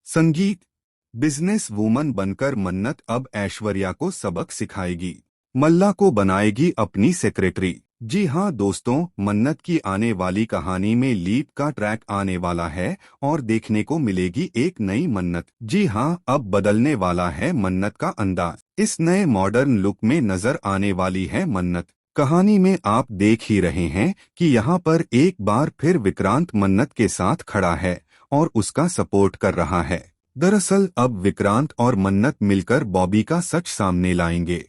संगीत। Business woman बनकर मन्नत अब ऐश्वर्या को सबक सिखाएगी, मल्ला को बनाएगी अपनी सेक्रेटरी। जी हाँ दोस्तों, मन्नत की आने वाली कहानी में लीप का ट्रैक आने वाला है और देखने को मिलेगी एक नई मन्नत। जी हाँ, अब बदलने वाला है मन्नत का अंदाज। इस नए मॉडर्न लुक में नजर आने वाली है मन्नत। कहानी में आप देख ही रहे हैं कि यहाँ पर एक बार फिर विक्रांत मन्नत के साथ खड़ा है और उसका सपोर्ट कर रहा है। दरअसल अब विक्रांत और मन्नत मिलकर बॉबी का सच सामने लाएंगे।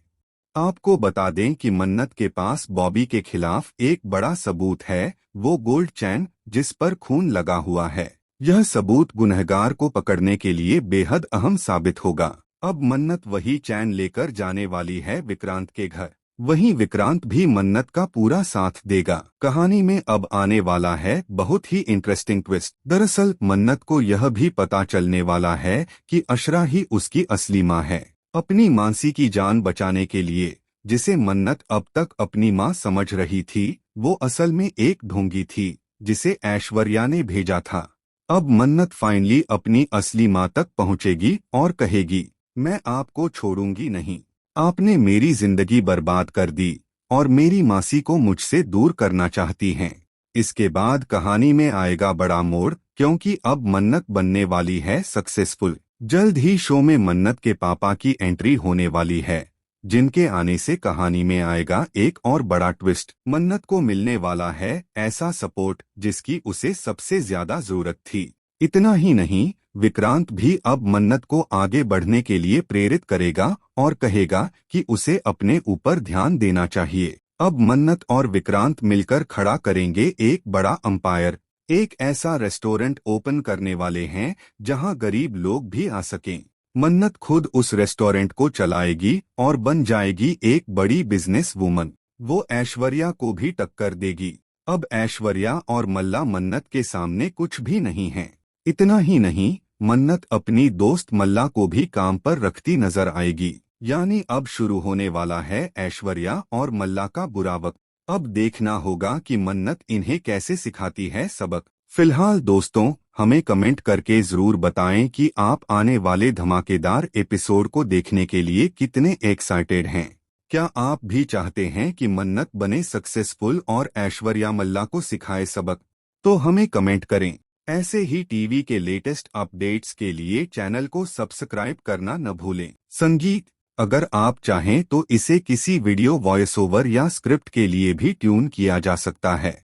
आपको बता दें कि मन्नत के पास बॉबी के खिलाफ एक बड़ा सबूत है, वो गोल्ड चैन जिस पर खून लगा हुआ है। यह सबूत गुनहगार को पकड़ने के लिए बेहद अहम साबित होगा। अब मन्नत वही चैन लेकर जाने वाली है विक्रांत के घर। वहीं विक्रांत भी मन्नत का पूरा साथ देगा। कहानी में अब आने वाला है बहुत ही इंटरेस्टिंग ट्विस्ट। दरअसल मन्नत को यह भी पता चलने वाला है कि अशरा ही उसकी असली माँ है। अपनी मानसी की जान बचाने के लिए, जिसे मन्नत अब तक अपनी माँ समझ रही थी, वो असल में एक ढोंगी थी जिसे ऐश्वर्या ने भेजा था। अब मन्नत फाइनली अपनी असली माँ तक पहुँचेगी और कहेगी, मैं आपको छोड़ूंगी नहीं। आपने मेरी जिंदगी बर्बाद कर दी और मेरी मासी को मुझसे दूर करना चाहती हैं। इसके बाद कहानी में आएगा बड़ा मोड़, क्योंकि अब मन्नत बनने वाली है सक्सेसफुल। जल्द ही शो में मन्नत के पापा की एंट्री होने वाली है, जिनके आने से कहानी में आएगा एक और बड़ा ट्विस्ट। मन्नत को मिलने वाला है ऐसा सपोर्ट जिसकी उसे सबसे ज्यादा जरूरत थी। इतना ही नहीं, विक्रांत भी अब मन्नत को आगे बढ़ने के लिए प्रेरित करेगा और कहेगा कि उसे अपने ऊपर ध्यान देना चाहिए। अब मन्नत और विक्रांत मिलकर खड़ा करेंगे एक बड़ा अंपायर। एक ऐसा रेस्टोरेंट ओपन करने वाले हैं जहां गरीब लोग भी आ सकें। मन्नत खुद उस रेस्टोरेंट को चलाएगी और बन जाएगी एक बड़ी बिजनेस वूमन। वो ऐश्वर्या को भी टक्कर देगी। अब ऐश्वर्या और मल्ला मन्नत के सामने कुछ भी नहीं है। इतना ही नहीं, मन्नत अपनी दोस्त मल्ला को भी काम पर रखती नजर आएगी। यानी अब शुरू होने वाला है ऐश्वर्या और मल्ला का बुरा वक्त। अब देखना होगा कि मन्नत इन्हें कैसे सिखाती है सबक। फिलहाल दोस्तों, हमें कमेंट करके जरूर बताएं कि आप आने वाले धमाकेदार एपिसोड को देखने के लिए कितने एक्साइटेड हैं। क्या आप भी चाहते हैं कि मन्नत बने सक्सेसफुल और ऐश्वर्या मल्ला को सिखाए सबक? तो हमें कमेंट करें। ऐसे ही टीवी के लेटेस्ट अपडेट्स के लिए चैनल को सब्सक्राइब करना न भूलें। संगीत। अगर आप चाहें तो इसे किसी वीडियो वॉइस ओवर या स्क्रिप्ट के लिए भी ट्यून किया जा सकता है।